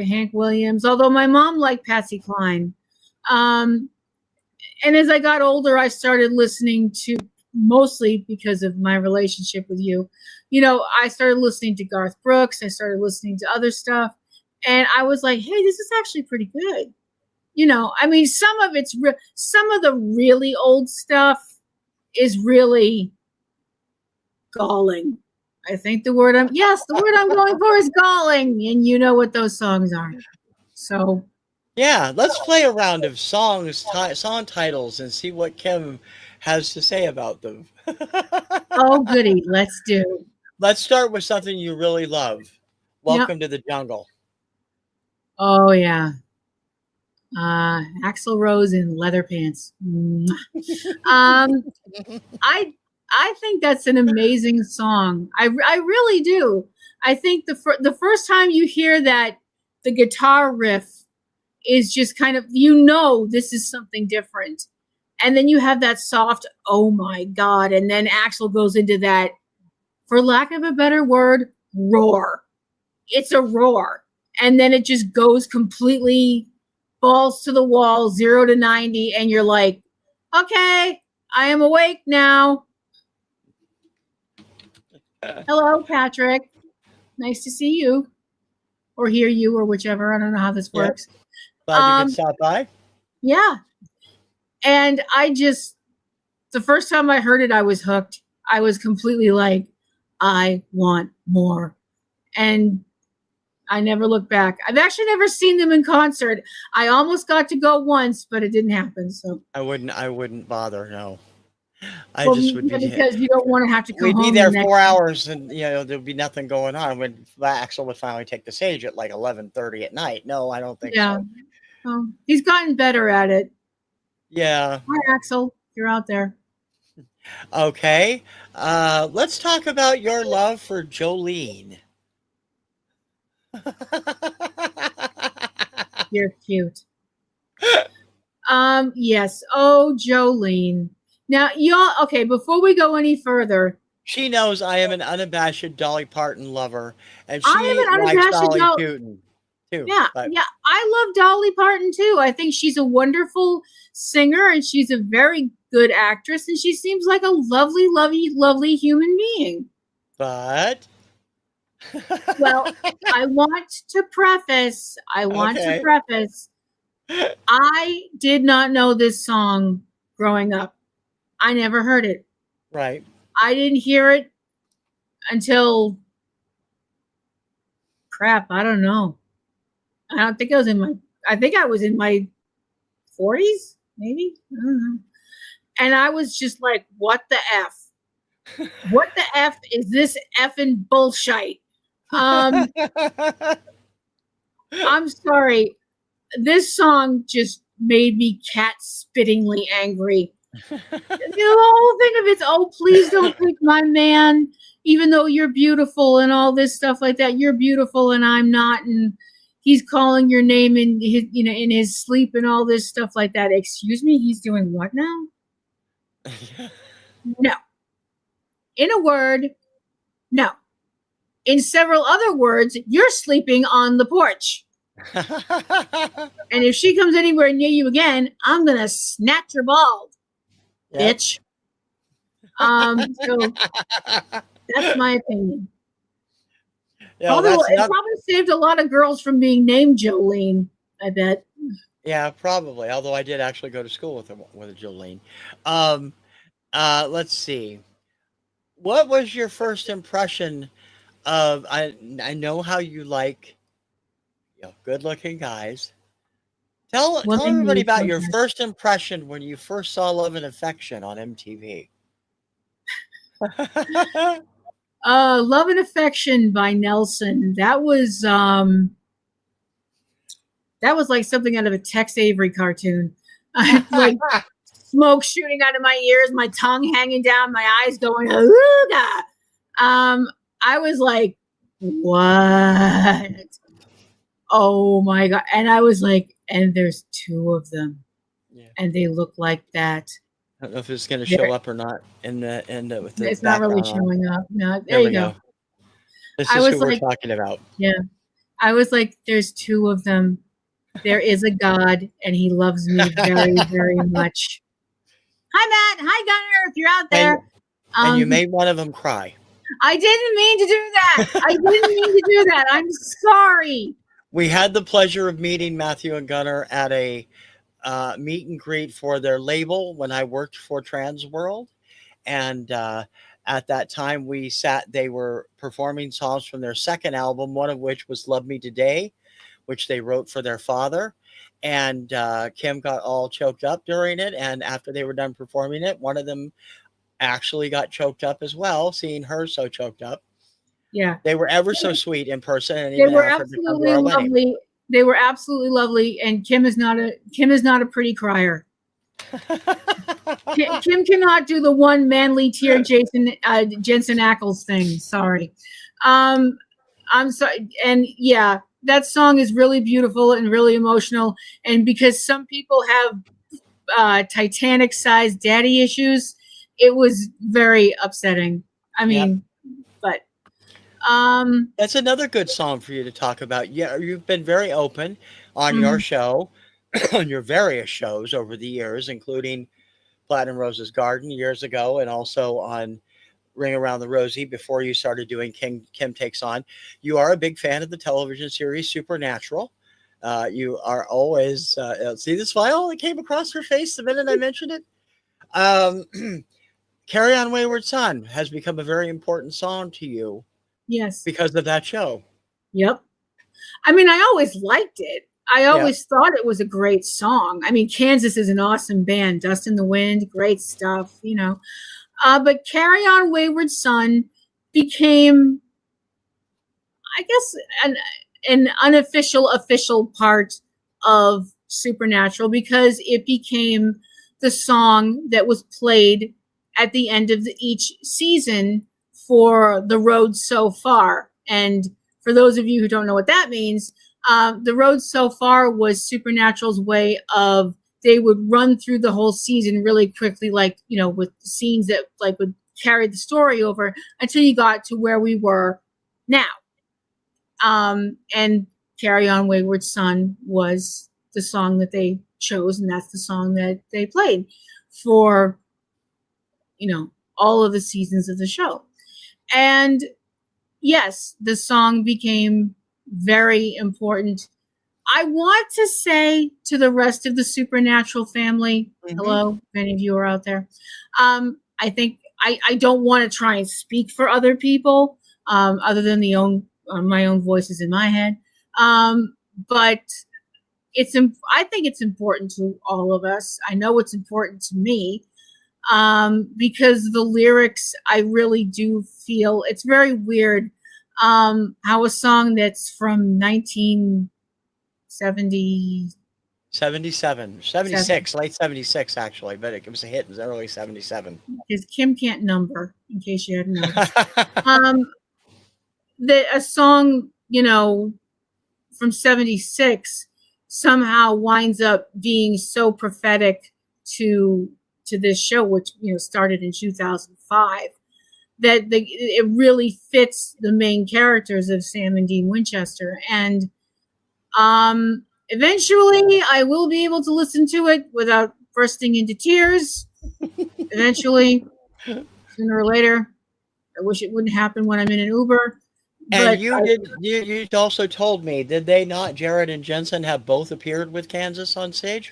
Hank Williams, although my mom liked Patsy Cline. Um, and as I got older, I started listening to, mostly because of my relationship with you. I started listening to Garth Brooks, I started listening to other stuff, and I was like, hey, this is actually pretty good. I mean, some of the really old stuff is really galling. I think the word I'm going for is galling, and you know what those songs are. So, Yeah, let's play a round of song titles and see what Kim has to say about them. oh goody, let's do. Let's start with something you really love. Yep. Welcome to the Jungle. Oh yeah. Axl Rose in leather pants. Um, I I think that's an amazing song. I really do. I think the first time you hear that, the guitar riff is just kind of, this is something different, and then you have that soft oh my god, and then Axl goes into that, for lack of a better word, roar. It's a roar, and then it just goes completely balls to the wall, 0 to 90, and you're like, okay, I am awake now. Hello, Patrick. Nice to see you or hear you or whichever. I don't know how this Yeah, works. glad you could Um, stop by. yeah. And the first time I heard it, I was hooked. I was completely like, I want more. And I never looked back. I've actually never seen them in concert. I almost got to go once, but it didn't happen. So, I wouldn't bother. No, I well, just would yeah, be. because you don't want to have to come We'd be home the there next. 4 hours, and there'd be nothing going on. When Axel would finally take the stage at like 11:30 at night. No, I don't think Yeah. so. He's gotten better at it. Yeah. Hi, Axel. You're out there. Okay. Let's talk about your love for Jolene. You're cute. Yes. Oh, Jolene. Now, y'all, okay, before we go any further, She knows I am an unabashed Dolly Parton lover, and I she am an likes unabashed Dolly Dolly. Parton too. Yeah, But yeah, I love Dolly Parton too. I think she's a wonderful singer, and she's a very good actress, and she seems like a lovely, lovely, lovely human being. but Well, I want to preface, okay, I did not know this song growing up. I never heard it. right. I didn't hear it until, crap, I don't know. I think I was in my 40s, maybe. I don't know. And I was just like, what the F? What the F is this effing bullshit? Um, I'm sorry. This song just made me cat spittingly angry. The whole thing of it's, oh, please don't pick my man, even though you're beautiful and all this stuff like that. You're beautiful and I'm not, and he's calling your name in his, in his sleep and all this stuff like that. Excuse me, he's doing what now? No. In a word, no. In several other words, you're sleeping on the porch. And if she comes anywhere near you again, I'm going to snatch your ball, Yep. bitch. So that's my opinion. Probably, it probably saved a lot of girls from being named Jolene, I bet. Yeah, probably. Although I did actually go to school with a Jolene. Let's see. What was your first impression of? I know how you like, good-looking guys. Tell Women everybody need about your progress. first impression when you first saw Love and Affection on MTV. Love and Affection by Nelson. That was like something out of a Tex Avery cartoon. Like smoke shooting out of my ears, my tongue hanging down, my eyes going, ooga. I was like, what? Oh my God. And I was like, and there's two of them. Yeah. And they look like that. I don't know if it's going to show up or not in the with the It's not really background on. showing up. No, There there we you go. This I is was who we're like, talking about. yeah. I was like, there's two of them. There is a God, and he loves me very, very much. Hi, Matt. Hi, Gunner, if you're out there. And you made one of them cry. I didn't mean to do that. I didn't mean to do that. I'm sorry. We had the pleasure of meeting Matthew and Gunner at a meet and greet for their label when I worked for Trans World. And at that time, they were performing songs from their second album, one of which was Love Me Today, which they wrote for their father. And Kim got all choked up during it. And after they were done performing it, one of them actually got choked up as well, seeing her so choked up. Yeah. They were ever so sweet in person, and they even were offered to come to absolutely our lovely. wedding. They were absolutely lovely, and Kim is not a pretty crier. Kim cannot do the one manly tear Jensen Ackles thing. Sorry. I'm sorry. And yeah, that song is really beautiful and really emotional. And because some people have Titanic-sized daddy issues, it was very upsetting. I mean, but that's another good song for you to talk about. Yeah, you've been very open on your show, on your various shows over the years, including Platinum Rose's Garden years ago, and also on Ring Around the Rosie before you started doing Kim Takes On. You are a big fan of the television series Supernatural. You are always see this file that came across her face the minute I mentioned it. Carry On Wayward Son has become a very important song to you. Yes. Because of that show. Yep. I mean, I always liked it. I always thought it was a great song. I mean, Kansas is an awesome band. Dust in the Wind, great stuff, But Carry On Wayward Son became, I guess, an unofficial official part of Supernatural because it became the song that was played at the end of each season for The Road So Far. And for those of you who don't know what that means, The Road So Far was Supernatural's way of, they would run through the whole season really quickly, like, with scenes that like would carry the story over until you got to where we were now. And Carry On Wayward Son was the song that they chose, and that's the song that they played for, all of the seasons of the show. And yes, the song became very important. I want to say to the rest of the Supernatural family, hello, if any of you are out there. I think I don't want to try and speak for other people, other than my own voices in my head. But I think it's important to all of us. I know it's important to me. Because the lyrics, I really do feel it's very weird how a song that's from 76, late 76 actually, but it was a hit in the early 77. Because Kim can't number, in case you hadn't noticed. That a song, from 76 somehow winds up being so prophetic to this show, which started in 2005, it really fits the main characters of Sam and Dean Winchester. And eventually I will be able to listen to it without bursting into tears. Eventually, sooner or later. I wish it wouldn't happen when I'm in an Uber. And But you also told me, did they not, Jared and Jensen, have both appeared with Kansas on stage?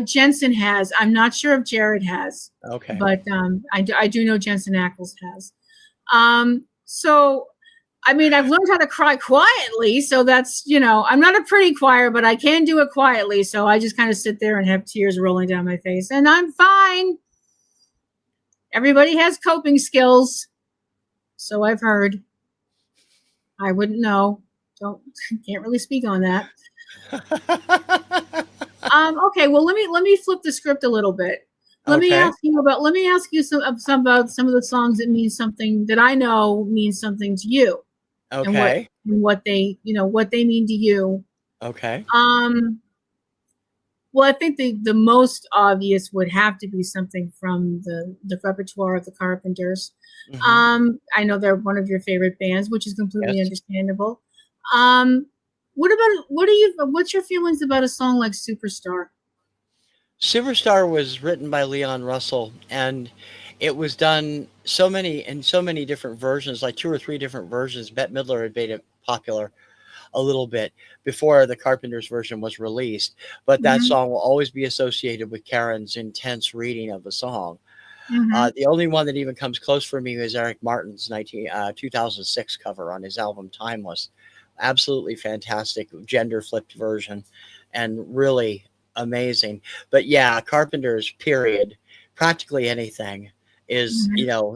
Jensen has. I'm not sure if Jared has. Okay. But I do know Jensen Ackles has. So, I mean, I've learned how to cry quietly. So that's, I'm not a pretty crier, but I can do it quietly. So I just kind of sit there and have tears rolling down my face. And I'm fine. Everybody has coping skills. So I've heard. I wouldn't know. Can't really speak on that. Okay, well let me flip the script a little bit. Let me ask you some about some of the songs that mean something that I know means something to you. Okay. And what they mean to you. Okay. Well, I think the most obvious would have to be something from the repertoire of the Carpenters. Mm-hmm. I know they're one of your favorite bands, which is completely understandable. What's your feelings about a song like Superstar? Superstar was written by Leon Russell, and it was done in so many different versions, like 2 or 3 different versions. Bette Midler had made it popular a little bit before the Carpenters version was released, but that song will always be associated with Karen's intense reading of the song. The only one that even comes close for me is Eric Martin's 2006 cover on his album Timeless. Absolutely fantastic gender flipped version and really amazing. But yeah, Carpenters, period, practically anything is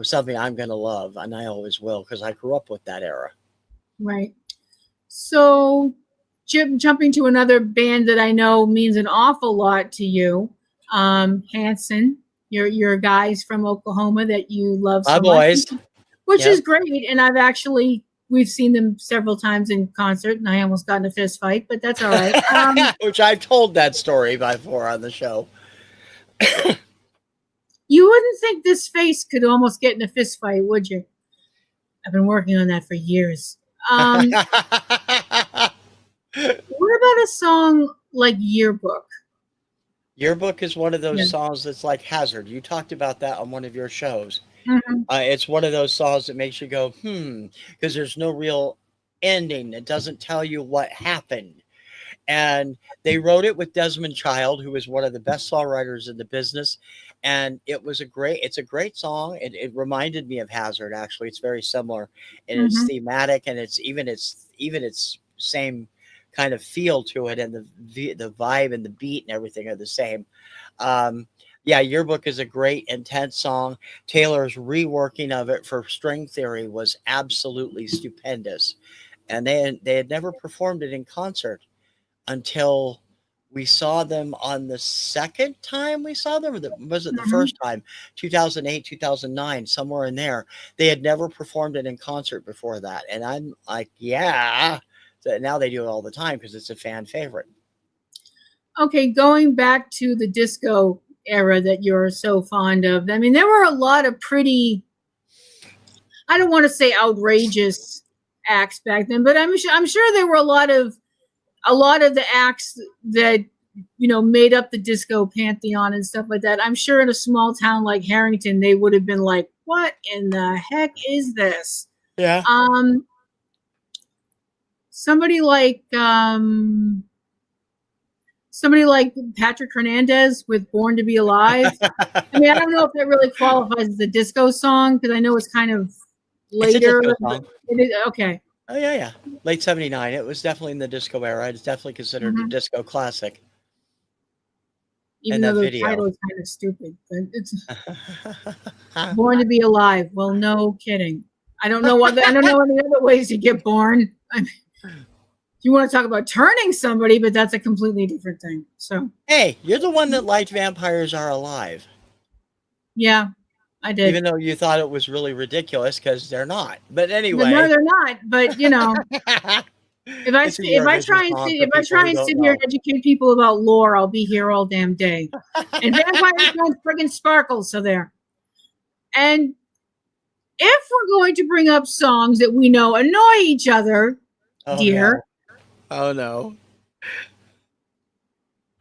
something I'm going to love, and I always will, because I grew up with that era. Right. So jumping to another band that I know means an awful lot to you, Hanson, your guys from Oklahoma that you love so boys. much, which is great. And we've seen them several times in concert, and I almost got in a fist fight, but that's all right. Which I've told that story before on the show. You wouldn't think this face could almost get in a fist fight, would you? I've been working on that for years. What about a song like Yearbook? Yearbook is one of those songs that's like Hazard. You talked about that on one of your shows. It's one of those songs that makes you go, because there's no real ending. It doesn't tell you what happened. And they wrote it with Desmond Child, who was one of the best songwriters in the business. And it's a great song. It reminded me of Hazard, actually. It's very similar in its thematic, and it's its same kind of feel to it, and the vibe and the beat and everything are the same. Yearbook is a great, intense song. Taylor's reworking of it for String Theory was absolutely stupendous. And they had never performed it in concert until we saw them on the second time we saw them. Or was it the first time? 2008, 2009, somewhere in there. They had never performed it in concert before that. And I'm like, yeah. So now they do it all the time because it's a fan favorite. Okay, going back to the disco era that you're so fond of. I mean, there were a lot of pretty, I don't want to say outrageous acts back then, but I'm sure there were a lot of the acts that made up the disco pantheon and stuff like that. I'm sure in a small town like Harrington, they would have been like, "What in the heck is this?" Yeah. Somebody like Patrick Hernandez with "Born to Be Alive." I mean, I don't know if that really qualifies as a disco song because I know it's kind of later. It's a disco song. It is, okay. Oh yeah. Late 79. It was definitely in the disco era. It's definitely considered a disco classic. Even though the title is kind of stupid, but it's "Born to Be Alive." Well, no kidding. I don't know any other ways to get born. I mean, you want to talk about turning somebody, but that's a completely different thing. So hey, you're the one that liked Vampires Are Alive. Yeah, I did. Even though you thought it was really ridiculous because they're not. But anyway, no, they're not. But if I try and sit here and educate people about lore, I'll be here all damn day. And Vampires don't friggin' sparkle, so there. And if we're going to bring up songs that we know annoy each other, Oh dear, no. Oh no.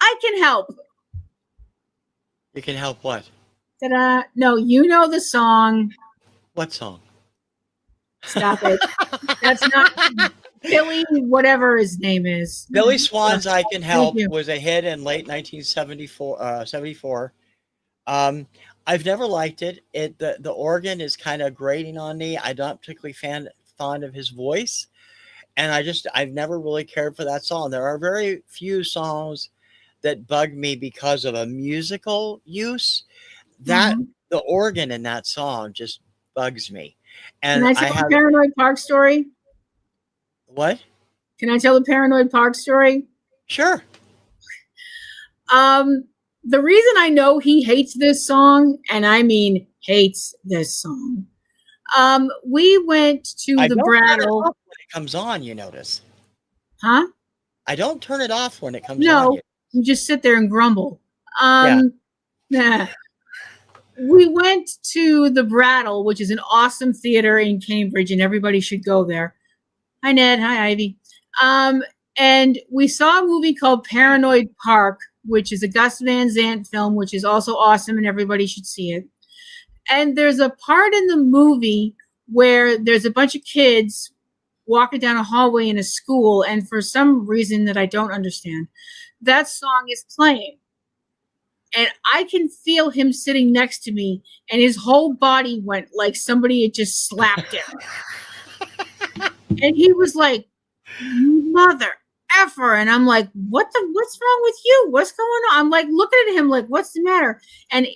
I can help. You can help what? Ta-da. No, you know the song. What song? Stop it. That's not Billy, whatever his name is. Billy Swan's "I Can Thank Help" you. was a hit in late 1974. 74. I've never liked it. The organ is kind of grating on me. I'm not particularly fond of his voice, and I've never really cared for that song. There are very few songs that bug me because of a musical use. That Mhm. the organ in that song just bugs me, Can and I I tell a have Paranoid Park story? what? Can I tell a Paranoid Park story? Sure. Um, the reason I know he hates this song, and I mean hates this song, we went to I the don't turn it Brattle, off when it comes on. You notice huh? I don't turn it off when it comes on. No, You you just sit there and grumble. yeah. Nah. We went to the Brattle, which is an awesome theater in Cambridge, and everybody should go there. Hi, Ned. Hi, Ivy. Um, and we saw a movie called Paranoid Park, which is a Gus Van Sant film, which is also awesome, and everybody should see it. And there's a part in the movie where there's a bunch of kids walking down a hallway in a school, and for some reason that I don't understand, that song is playing. And I can feel him sitting next to me, and his whole body went like somebody had just slapped him. And he was like, mother effer. And I'm like, what's wrong with you? What's going on? I'm like looking at him like, what's the matter? And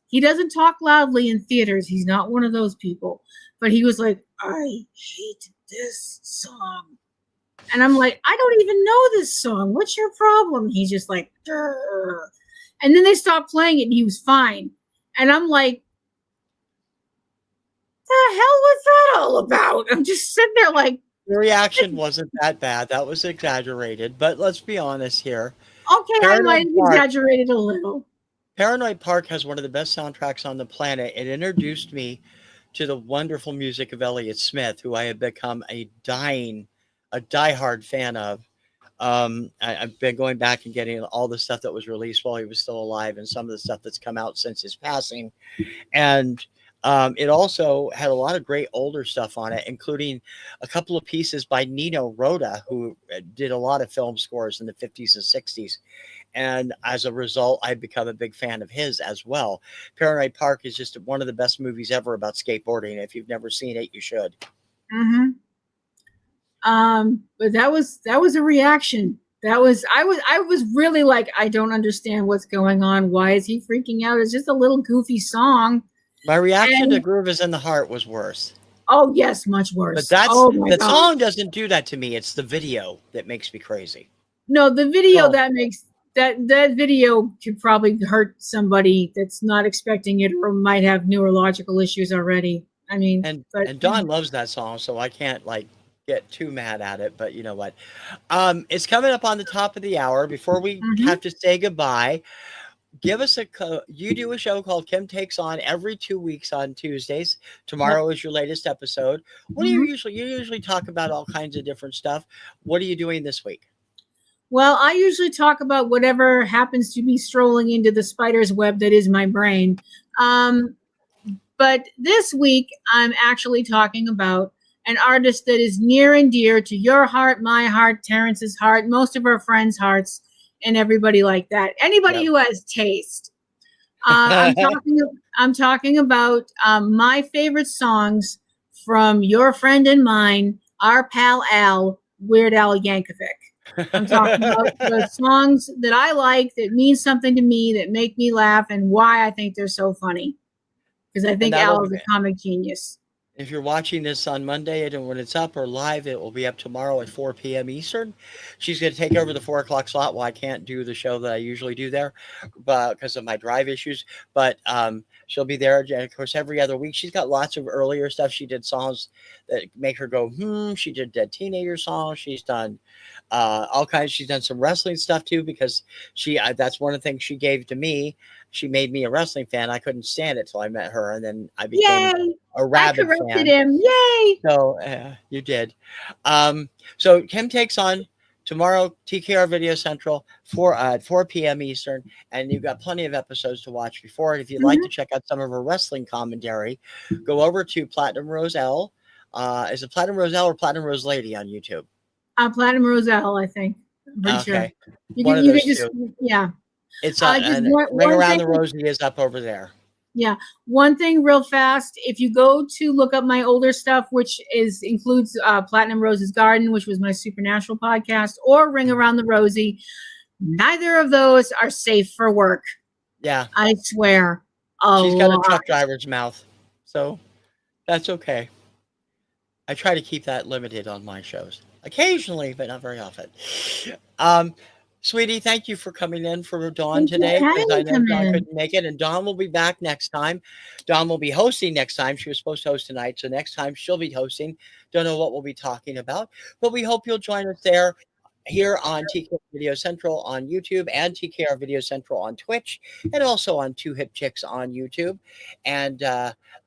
he doesn't talk loudly in theaters. He's not one of those people. But he was like, I hate this song. And I'm like, I don't even know this song. What's your problem? He's just like, Durr. And then they stopped playing it and he was fine. And I'm like, the hell was that all about? I'm just sitting there like, The reaction wasn't that bad. That was exaggerated. But let's be honest here. okay, I might Paranoid have Park exaggerated a little. Paranoid Park has one of the best soundtracks on the planet. It introduced me to the wonderful music of Elliott Smith, who I have become a diehard fan of. I've been going back and getting all the stuff that was released while he was still alive, and some of the stuff that's come out since his passing. And it also had a lot of great older stuff on it, including a couple of pieces by Nino Rota, who did a lot of film scores in the 50s and 60s. And as a result, I've become a big fan of his as well. Paranoid Park is just one of the best movies ever about skateboarding. If you've never seen it, you should. Mm-hmm. But that was a reaction. I was really like, I don't understand what's going on. Why is he freaking out? It's just a little goofy song. My reaction to And Groove is in the Heart was worse. oh yes, much But worse. that's Oh my the god. song doesn't do that to me. It's the video that makes me crazy. No, the video So that makes that video could probably hurt somebody that's not expecting it or might have neurological issues already. I mean, but and Don loves that song, so I can't like get too mad at it. But you know what? It's coming up on the top of the hour. Before we mhm. have to say goodbye, give us you do a show called Kim Takes On every 2 weeks on Tuesdays. Yep. Tomorrow is your latest episode. What do Mhm. you usually talk about all kinds of different stuff. What are you doing this week? Well, I usually talk about whatever happens to be strolling into the spider's web that is my brain. Um, but this week, I'm actually talking about an artist that is near and dear to your heart, my heart, Terrence's heart, most of our friends' hearts, and everybody like that. Anybody Yep. who has taste. I'm talking. I'm talking about my favorite songs from your friend and mine, our pal Al, Weird Al Yankovic. I'm talking about the songs that I like, that mean something to me, that make me laugh, and why I think they're so funny. Because I And think that'll Al is a comic genius. If you're watching this on Monday and when it's up or live, it will be up tomorrow at 4 p.m. Eastern. She's going to take over the 4 o'clock slot. Well, I can't do the show that I usually do there, but because of my drive issues. But she'll be there, and of course, every other week. She's got lots of earlier stuff. She did songs that make her go She did Dead Teenager songs. She's done all kinds. She's done some wrestling stuff too, because that's one of the things she gave to me she made me a wrestling fan. I couldn't stand it till I met her, and then I became Yay! a I rabid corrected fan. him. Yay! So you did. So Kim takes on tomorrow, TKR Video Central, 4 p.m. Eastern, and you've got plenty of episodes to watch before it. If you'd like to check out some of her wrestling commentary, go over to Platinum Rose L. Is it Platinum Rose L or Platinum Rose Lady on YouTube? Platinum Roselle, I think. I'm pretty sure. Okay, You one can of you those can just two. yeah. It's Just and Ring one Around thing. the Rosie is up over there. Yeah, one thing real fast. If you go to look up my older stuff, which includes Platinum Rose's Garden, which was my Supernatural podcast, or Ring Around the Rosie, neither of those are safe for work. Yeah, I swear. she's got a lot. truck driver's mouth, so that's okay. I try to keep that limited on my shows. Occasionally, but not very often. Sweetie, thank you for coming in for Dawn Thank you today, for because having I me know come Dawn in. couldn't make it, and Dawn will be back next time. Dawn will be hosting next time. She was supposed to host tonight, so next time she'll be hosting. Don't know what we'll be talking about, but we hope you'll join us there here on TKR Video Central on YouTube and TKR Video Central on Twitch, and also on Two Hip Chicks on YouTube. And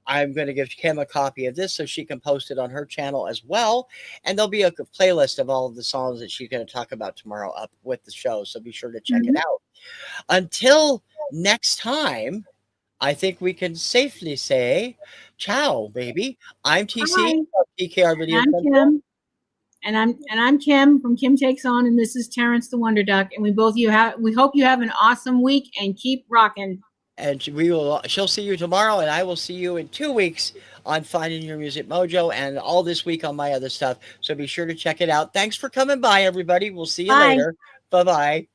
I'm going to give Kim a copy of this so she can post it on her channel as well. And there'll be a playlist of all of the songs that she's going to talk about tomorrow up with the show. So be sure to check it out. Until next time, I think we can safely say, ciao, baby. I'm TC Hi, of TKR Video I'm Central. Kim, and I'm Kim from Kim Takes On, and this is Terrence the Wonder Duck, and we hope you have an awesome week and keep rocking. And she'll see you tomorrow, and I will see you in 2 weeks on Finding Your Music Mojo, and all this week on my other stuff. So be sure to check it out. Thanks for coming by, everybody. We'll see you later. Bye-bye.